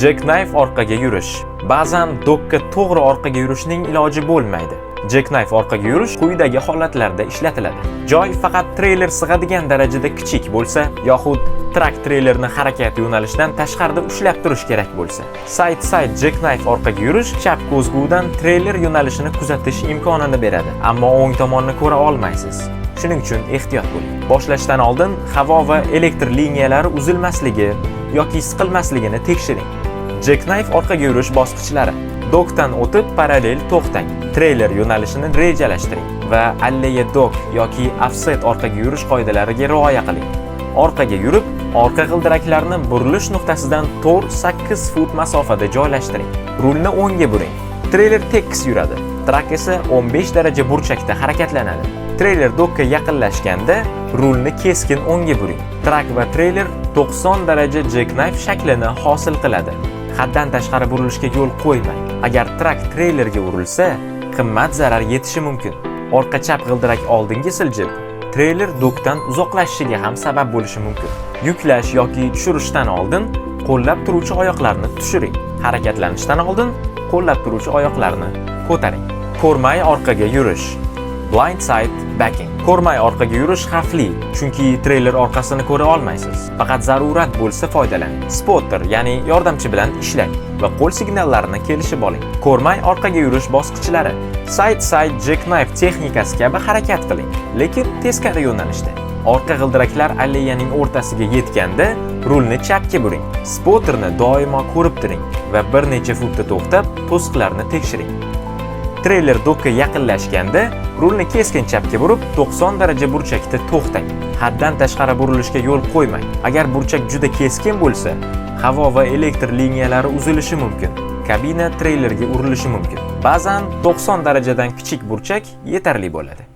Jackknife orqaga yurish. Ba'zan dokka to'g'ri orqaga yurishning iloji bo'lmaydi. Jackknife orqaga yurish quyidagi holatlarda ishlatiladi. Joy faqat treyler sig'adigan darajada kichik bo'lsa, yoxud trak treylerni harakat yo'nalishidan tashqarida ushlab turish kerak bo'lsa. Side-side jackknife orqaga yurish chap ko'zgudan treyler yo'nalishini kuzatish imkonini beradi, ammo o'ng tomonni ko'ra olmaysiz. Shuning uchun ehtiyot bo'ling. Boshlashdan oldin havo va elektr liniyalari uzilmasligi yoki siqilmasligini tekshiring. Jackknife orqaga yurish bosqichlari. Dokdan o'tib parallel to'xtang. Treyler yo'nalishini rejalashtiring va alleya dok yoki offset orqaga yurish qoidalariga rioya qiling. Orqaga yurib, orqa g'ildiraklarni burilish nuqtasidan 4-8 fut masofada joylashtiring. Rulni o'ngga buring. Treyler tekis yuradi. Trak esa 15 daraja burchakda harakatlanadi. Treyler dokka yaqinlashganda rulni keskin o'ngga buring. Trak va treyler 90 daraja jackknife shaklini hosil qiladi. Haddan tashqari burilishga yo'l qo'ymang. Agar trak treylerga urilsa, qimmat zarar yetishi mumkin. Orqa chap g'ildirak oldinga siljib, treyler dokdan uzoqlashishiga ham sabab bo'lishi mumkin. Yuklash yoki tushirishdan oldin qo'llab turuvchi oyoqlarni tushiring. Harakatlanishdan oldin qo'llab turuvchi oyoqlarni ko'taring. Ko'rmay orqaga yurish. Blindside backing. Ko'rmay orqaga yurish xavfli, chunki treyler orqasini ko'ra olmaysiz. Faqat zarurat bo'lsa foydalaning. Spotter, ya'ni yordamchi bilan ishlang va qo'l signallarini kelishib oling. Ko'rmay orqaga yurish bosqichlari. Side-side jackknife texnikasi kabi harakat qiling, lekin teskari yo'nalishda. Orqa g'ildiraklar alleyaning o'rtasiga yetganda rulni chapga buring. Spotterni doimo ko'rib turing va bir necha futda to'xtab, to'siqlarni tekshiring. Treyler dokka yaqinlashganda rulni keskin chapga burib 90 daraja burchakda to'xtang. Haddan tashqari burilishga yo'l qo'ymang. Agar burchak juda keskin bo'lsa, havo va elektr liniyalari uzilishi mumkin. Kabina treylerga urilishi mumkin. Ba'zan 90 darajadan kichik burchak yetarli bo'ladi.